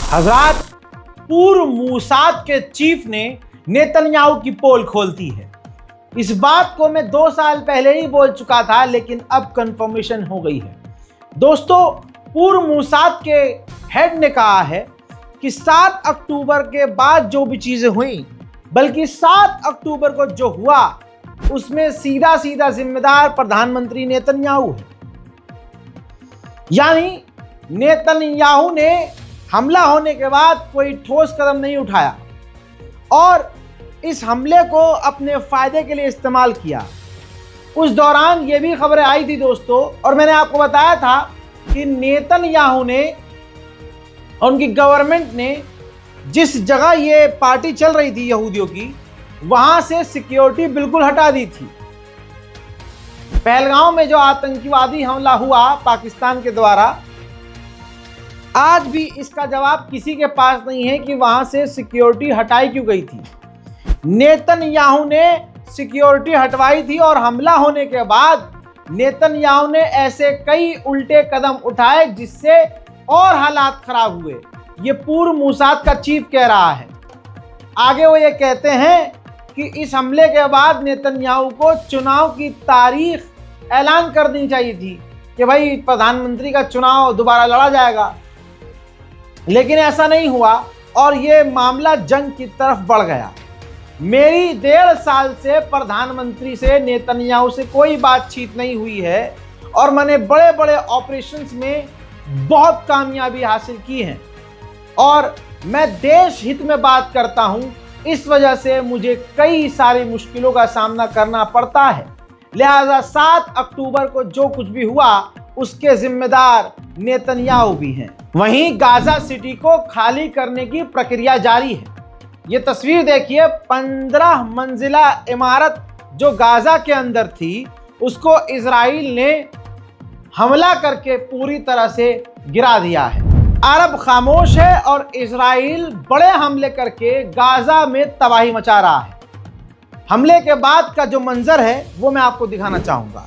हजरात, पूर्व मूसाद के चीफ ने नेतन्याहू की पोल खोलती है। इस बात को मैं 2 साल पहले ही बोल चुका था, लेकिन अब कंफर्मेशन हो गई है। दोस्तों, पूर्व मूसाद के हेड ने कहा है कि 7 अक्टूबर के बाद जो भी चीजें हुई, बल्कि 7 अक्टूबर को जो हुआ उसमें सीधा सीधा जिम्मेदार प्रधानमंत्री नेतन्याहू है। यानी नेतन्याहू ने हमला होने के बाद कोई ठोस कदम नहीं उठाया और इस हमले को अपने फायदे के लिए इस्तेमाल किया। उस दौरान ये भी खबरें आई थी दोस्तों, और मैंने आपको बताया था कि नेतन्याहू ने, उनकी गवर्नमेंट ने जिस जगह ये पार्टी चल रही थी यहूदियों की, वहां से सिक्योरिटी बिल्कुल हटा दी थी। पहलगांव में जो आतंकवादी हमला हुआ पाकिस्तान के द्वारा, आज भी इसका जवाब किसी के पास नहीं है कि वहां से सिक्योरिटी हटाई क्यों गई थी। नेतन्याहू ने सिक्योरिटी हटवाई थी और हमला होने के बाद नेतन्याहू ने ऐसे कई उल्टे कदम उठाए जिससे और हालात खराब हुए। ये पूर्व मूसाद का चीफ कह रहा है। आगे वो ये कहते हैं कि इस हमले के बाद नेतन्याहू को चुनाव की तारीख ऐलान कर देनी चाहिए थी कि भाई प्रधानमंत्री का चुनाव दोबारा लड़ा जाएगा, लेकिन ऐसा नहीं हुआ और ये मामला जंग की तरफ बढ़ गया। मेरी 1.5 साल से प्रधानमंत्री से, नेतन्याहू से कोई बातचीत नहीं हुई है और मैंने बड़े बड़े ऑपरेशंस में बहुत कामयाबी हासिल की है और मैं देश हित में बात करता हूं। इस वजह से मुझे कई सारी मुश्किलों का सामना करना पड़ता है। लिहाजा 7 अक्टूबर को जो कुछ भी हुआ उसके जिम्मेदार नेतन्याहू भी हैं। वहीं गाजा सिटी को खाली करने की प्रक्रिया जारी है। ये तस्वीर देखिए, 15 मंजिला इमारत जो गाजा के अंदर थी, उसको इजराइल ने हमला करके पूरी तरह से गिरा दिया है। अरब खामोश है और इजराइल बड़े हमले करके गाजा में तबाही मचा रहा है। हमले के बाद का जो मंजर है वो मैं आपको दिखाना चाहूंगा।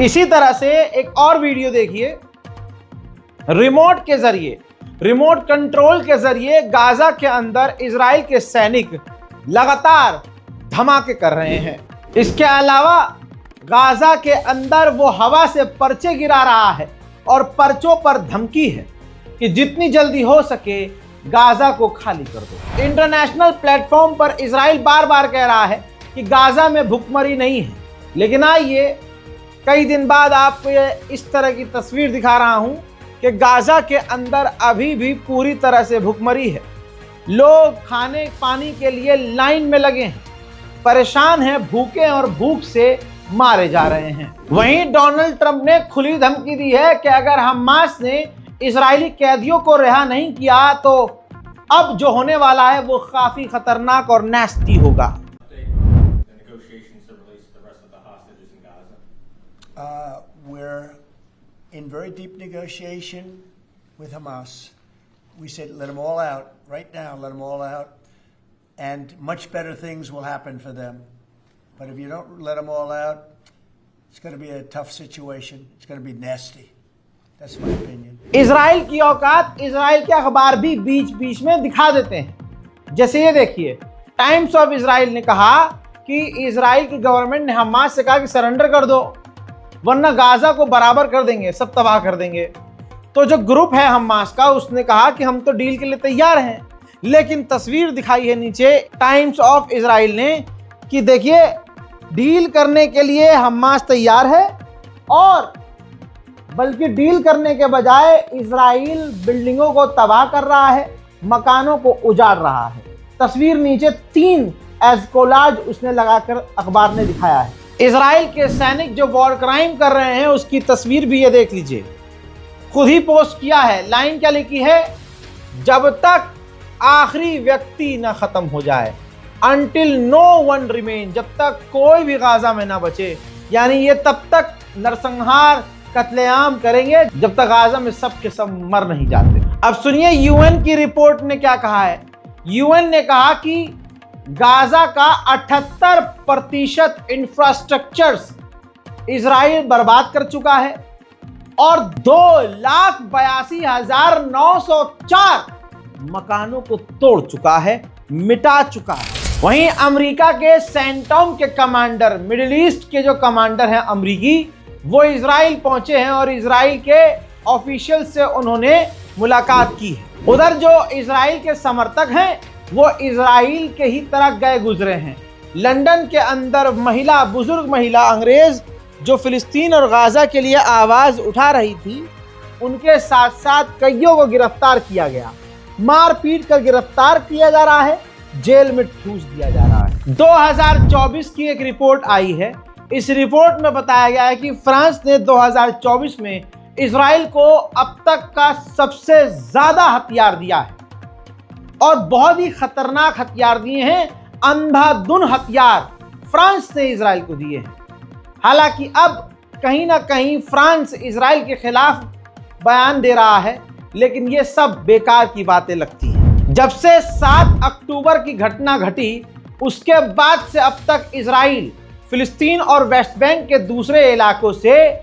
इसी तरह से एक और वीडियो देखिए। रिमोट के जरिए, रिमोट कंट्रोल के जरिए गाजा के अंदर इजराइल के सैनिक लगातार धमाके कर रहे हैं। इसके अलावा गाजा के अंदर वो हवा से पर्चे गिरा रहा है और पर्चों पर धमकी है कि जितनी जल्दी हो सके गाजा को खाली कर दो। इंटरनेशनल प्लेटफॉर्म पर इजराइल बार बार कह रहा है कि गाजा में भुखमरी नहीं है, लेकिन आइए कई दिन बाद आपको ये इस तरह की तस्वीर दिखा रहा हूं कि गाजा के अंदर अभी भी पूरी तरह से भुखमरी है। लोग खाने पानी के लिए लाइन में लगे हैं, परेशान हैं, भूखे और भूख से मारे जा रहे हैं। वहीं डोनाल्ड ट्रंप ने खुली धमकी दी है कि अगर हमास ने इजरायली कैदियों को रिहा नहीं किया तो अब जो होने वाला है वो काफी खतरनाक और नैस्टी होगा। We're in very deep negotiation with Hamas. We said, let them all out right now, let them all out, and much better things will happen for them. But if you don't let them all out, it's going to be a tough situation. It's going to be nasty. That's my opinion. Israel की औकात Israel के अखबार भी बीच बीच में दिखा देते हैं। जैसे ये देखिए, टाइम्स ऑफ इजराइल ने कहा कि इजराइल की गवर्नमेंट ने हमास से कहा कि सरेंडर कर दो, वरना गाजा को बराबर कर देंगे, सब तबाह कर देंगे। तो जो ग्रुप है हमास का, उसने कहा कि हम तो डील के लिए तैयार हैं, लेकिन तस्वीर दिखाई है नीचे टाइम्स ऑफ इजराइल ने कि देखिए, डील करने के लिए हमास तैयार है, और बल्कि डील करने के बजाय इजराइल बिल्डिंगों को तबाह कर रहा है, मकानों को उजाड़ रहा है। तस्वीर नीचे 3 एस्कोलाज उसने लगाकर अखबार ने दिखाया है। इजराइल के सैनिक जो वॉर क्राइम कर रहे हैं उसकी तस्वीर भी ये देख लीजिए, खुद ही पोस्ट किया है। लाइन क्या लिखी है? जब तक आखिरी व्यक्ति न खत्म हो जाए, अनटिल नो वन रिमेन, जब तक कोई भी गाजा में ना बचे। यानी ये तब तक नरसंहार कत्लेआम करेंगे जब तक गाजा में सब के सब मर नहीं जाते। अब सुनिए यूएन की रिपोर्ट ने क्या कहा है। यूएन ने कहा कि गाजा का 78% इंफ्रास्ट्रक्चर्स इजराइल बर्बाद कर चुका है और 2,82,904 मकानों को तोड़ चुका है, मिटा चुका है। वहीं अमेरिका के सेंटोम के कमांडर, मिडिल ईस्ट के जो कमांडर हैं अमेरिकी, वो इजराइल पहुंचे हैं और इजराइल के ऑफिशियल से उन्होंने मुलाकात की है। उधर जो इजराइल के समर्थक हैं वो इजराइल के ही तरह गए गुजरे हैं। लंदन के अंदर महिला, बुजुर्ग महिला अंग्रेज जो फिलिस्तीन और गाजा के लिए आवाज उठा रही थी, उनके साथ साथ कईयों को गिरफ्तार किया गया, मार पीट कर गिरफ्तार किया जा रहा है, जेल में ठूस दिया जा रहा है। 2024 की एक रिपोर्ट आई है। इस रिपोर्ट में बताया गया है कि फ्रांस ने 2024 में इजराइल को अब तक का सबसे ज्यादा हथियार दिया है और बहुत ही खतरनाक हथियार दिए हैं। अंधाधुन हथियार फ्रांस ने इजराइल को दिए हैं। हालांकि अब कहीं ना कहीं फ्रांस इजराइल के खिलाफ बयान दे रहा है, लेकिन ये सब बेकार की बातें लगती हैं। जब से 7 अक्टूबर की घटना घटी, उसके बाद से अब तक इजराइल फिलिस्तीन और वेस्ट बैंक के दूसरे इलाकों से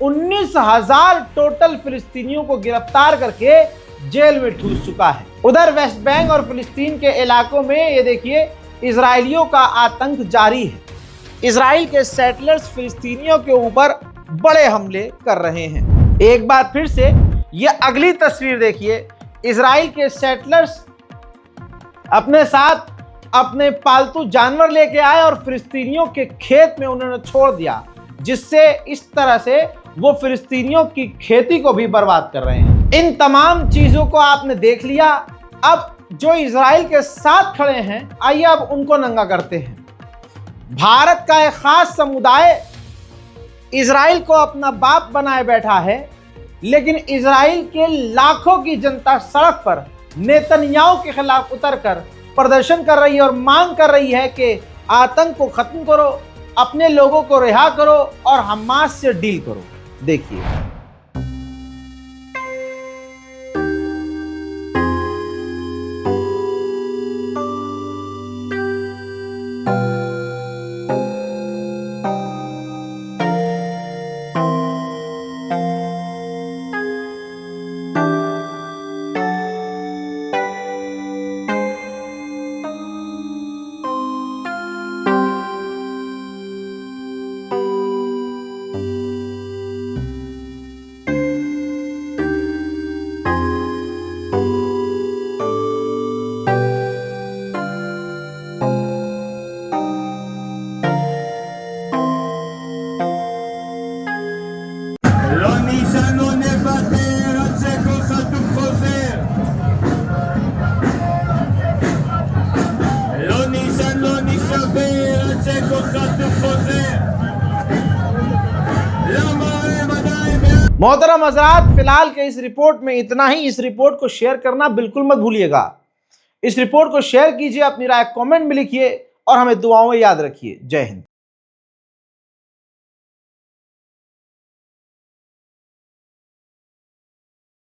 19,000 टोटल फिलिस्तीनियों को गिरफ्तार करके जेल में ठूस चुका है। उधर वेस्ट बैंक और फिलिस्तीन के इलाकों में ये देखिए, इजरायलियों का आतंक जारी है। इजराइल के सेटलर्स फिलिस्तीनियों के ऊपर बड़े हमले कर रहे हैं। एक बार फिर से ये अगली तस्वीर देखिए, इजराइल के सेटलर्स अपने साथ अपने पालतू जानवर लेके आए और फिलिस्तीनियों के खेत में उन्होंने छोड़ दिया, जिससे इस तरह से वो फिलिस्तीनियों की खेती को भी बर्बाद कर रहे हैं। इन तमाम चीजों को आपने देख लिया। अब जो इजराइल के साथ खड़े हैं, आइए अब उनको नंगा करते हैं। भारत का एक खास समुदाय इजराइल को अपना बाप बनाए बैठा है, लेकिन इजराइल के लाखों की जनता सड़क पर नेतन्याहू के खिलाफ उतरकर प्रदर्शन कर रही है और मांग कर रही है कि आतंक को खत्म करो, अपने लोगों को रिहा करो और हमास से डील करो। देखिए, मोहतरम हज़रात, फिलहाल के इस रिपोर्ट में इतना ही। इस रिपोर्ट को शेयर करना बिल्कुल मत भूलिएगा। इस रिपोर्ट को शेयर कीजिए, अपनी राय कमेंट में लिखिए और हमें दुआओं में याद रखिए। जय हिंद।